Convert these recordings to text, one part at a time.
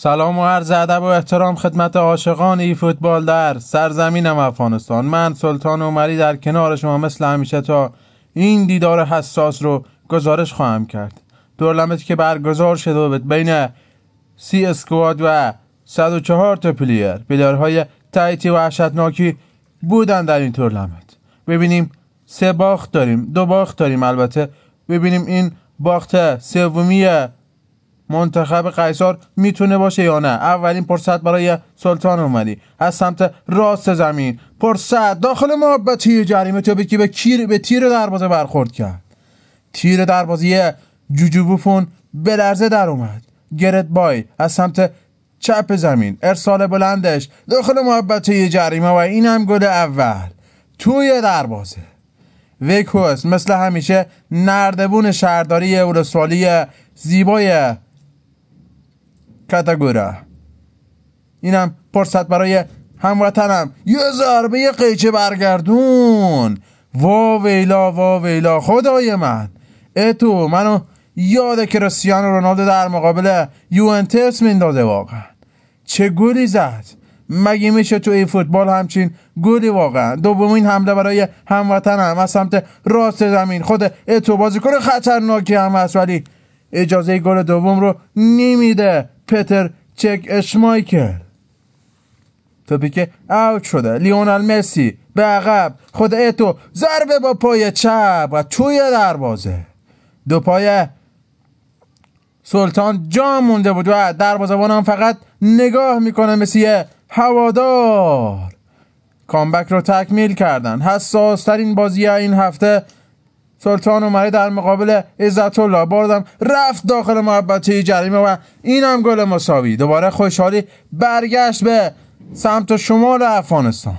سلام و عرض ادب و احترام خدمت عاشقان ای فوتبال در سرزمینم افغانستان. من سلطان عمری در کنار شما مثل همیشه تا این دیدار حساس رو گزارش خواهم کرد. تورنمنتی که برگزار شده بود بین 30 اسکواد و 104 تا پلیرهای تایتی و وحشتناکی بودن در این تورنمنت. ببینیم 3 باخت داریم، 2 باخت داریم البته. ببینیم این باخت سومی منتخب قیصر میتونه باشه یا نه. اولین فرصت برای سلطان عمری از سمت راست زمین، فرصت داخل محبتی جریمه توپی که به تیر دروازه برخورد کرد. تیر دروازه جوجو بوفون به لرزه در اومد. گرت بای از سمت چپ زمین، ارسال بلندش داخل محبتی جریمه و این هم گل اول توی دروازه. ویکوس مثل همیشه نردبون شهرداری اورسوالی زیبای کاتاگورا. اینم فرصت برای هموطنم، یه ضربه قیچه برگردون. وا ویلا خدای من. اتو منو یاد کریستیانو رونالدو در مقابل یوونتوس میندازه. واقعا چه گلی زد. مگه میشه تو این فوتبال همچین گلی واقعا. دومین حمله برای هموطنم از سمت راست زمین. خود اتو بازیکن خطرناکی هم هست ولی اجازه گل دوم رو نمیده پتر چک اشمایکل. توپی که اوت شده. لیونل مسی به عقب، خود اتو ضربه با پای چپ و توی دروازه. 2 پای سلطان جا مونده بود و دروازه‌بان هم فقط نگاه میکنه مثل هوادار. کامبک رو تکمیل کردن. حساس ترین بازی این هفته سلطان عمری در مقابل عزت الله باردم رفت داخل محبتی جریمه و اینم گل مساوی. دوباره خوشحالی برگشت به سمت شمال افغانستان.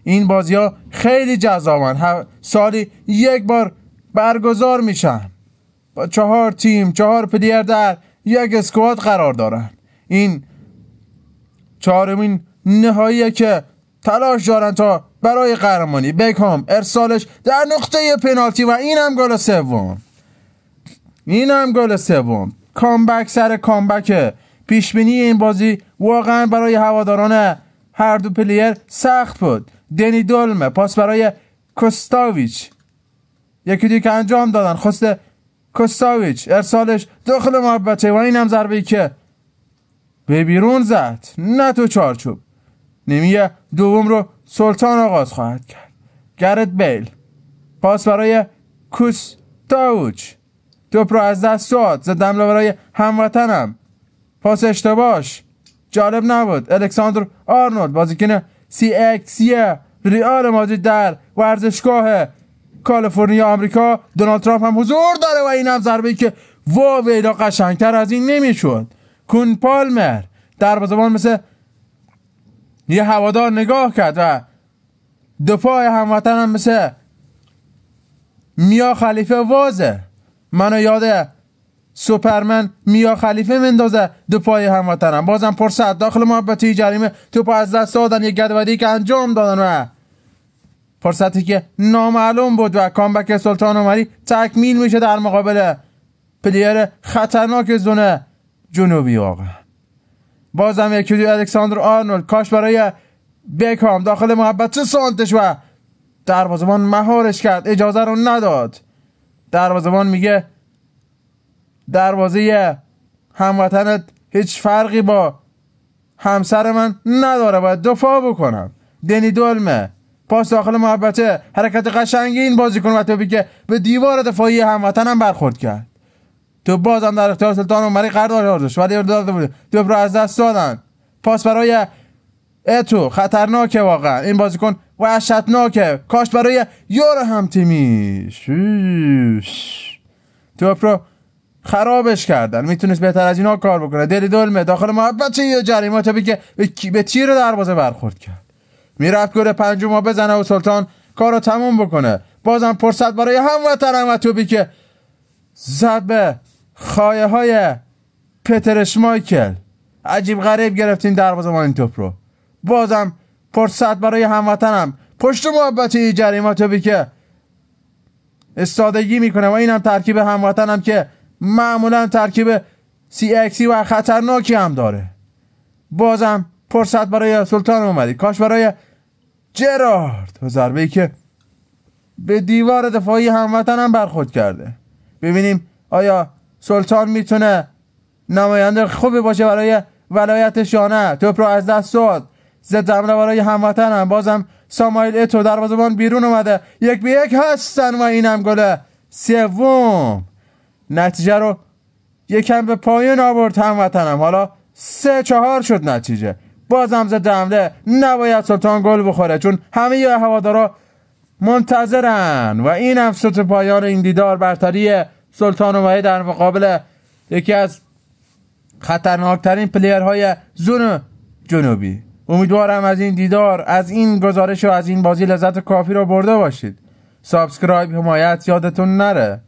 این بازی ها خیلی جذابن. سالی 1 بار برگزار میشن با 4 تیم، 4 پلیر در 1 اسکواد قرار دارن. این 4مین نهاییه که تلاش دارن تا برای قهرمانی. بکام ارسالش در نقطه پنالتی و اینم گل سوم. کامبک سر کامبک. پیشبینی این بازی واقعا برای هواداران هر دو پلیر سخت بود. دنی دولمه پاس برای کوستاویچ، یکی دیگه انجام دادن. خواست کوستاویچ ارسالش داخل محبته و اینم ضربه‌ای که به بیرون زد نه تو چارچوب. نیمه دوم رو سلطان آغاز خواهد کرد. گرت بیل پاس برای کوستاویچ، توپ رو از دست داد. زدم برای هموطنم، پاس اشتباهش جالب نبود. الکساندر آرنولد بازیکن CXC ریال مادرید در ورزشگاه کالیفرنیا آمریکا. دونالد ترامپ هم حضور داره و این هم ضربه‌ای که ویلا قشنگتر از این نمیشد. کون پالمر دروازه‌بان مثل یه هوادار نگاه کرد و 2 پای هموطن هم مثل میا خلیفه وازه. منو یاد سوپرمن میا خلیفه مندازه 2 پای هموطنم. بازم فرصت داخل محبتی جریمه، توپ از دست دادن. یک گدودی که انجام دادن و فرصتی که نامعلوم بود و کامبک سلطان عمری تکمیل میشه در مقابل پلیر خطرناک زون جنوبی. واقعا بازم یکی دیگه الکساندر آرنولد کاش برای بکام داخل محبت سانتش و دروازه‌بان مهارش کرد، اجازه رو نداد. دروازه‌بان میگه دروازه هموطنت هیچ فرقی با همسر من نداره، باید دفاع بکنم. دنی دولمه پاس داخل محبته، حرکت قشنگی این بازیکن و توپی که به دیوار دفاعی هموطنم برخورد کرد. تو بازم در اختیار سلطان عمری قرار داشت ولی داده بود. توپ رو از دست دادن. پاس برای اتو خطرناکه واقعا. این بازیکن وحشتناکه. کاش برای یار هم تیمیش. توپ رو خرابش کردن. میتونست بهتر از اینا کار بکنه. دلی دولمه داخل محبت یه جریمه، توپی که به تیر دروازه برخورد کرد. میرفت گل 5 بزنه و سلطان کارو تموم بکنه. بازم فرصت برای هموطنم و توپی که زد به خایه های پتر اشمایکل. عجیب غریب گرفتین دروازه‌بان این توپ رو. بازم فرصت برای هموطنم پشت محبتی جریمه، توپی که استادگی میکنه و اینم ترکیب هموطنم که معمولا ترکیب CXC و خطرناکی هم داره. بازم فرصت برای سلطان اومدی. کاش برای جرارد و ضربه‌ای که به دیوار دفاعی هموطنم برخورد کرده. ببینیم آیا سلطان میتونه نماینده خوبی باشه برای ولایتش یا نه. توپ رو از دست داد. ضد حمله برای هموطنم. بازم ساموئل اتو دروازه‌بان بیرون اومده. 1-1 هستن و اینم گل سوم. نتیجه رو یکم به پایین آورد هموطنم. حالا 3-4 شد نتیجه. بازم ضد حمله نباید سلطان گل بخوره چون همه هوادارا منتظرن و اینم شد پایان این دیدار. برتری سلطان اومده در مقابل یکی از خطرناکترین پلیرهای زون جنوبی. امیدوارم از این دیدار، از این گزارش و از این بازی لذت کافی رو برده باشید. سابسکرایب، حمایت یادتون نره.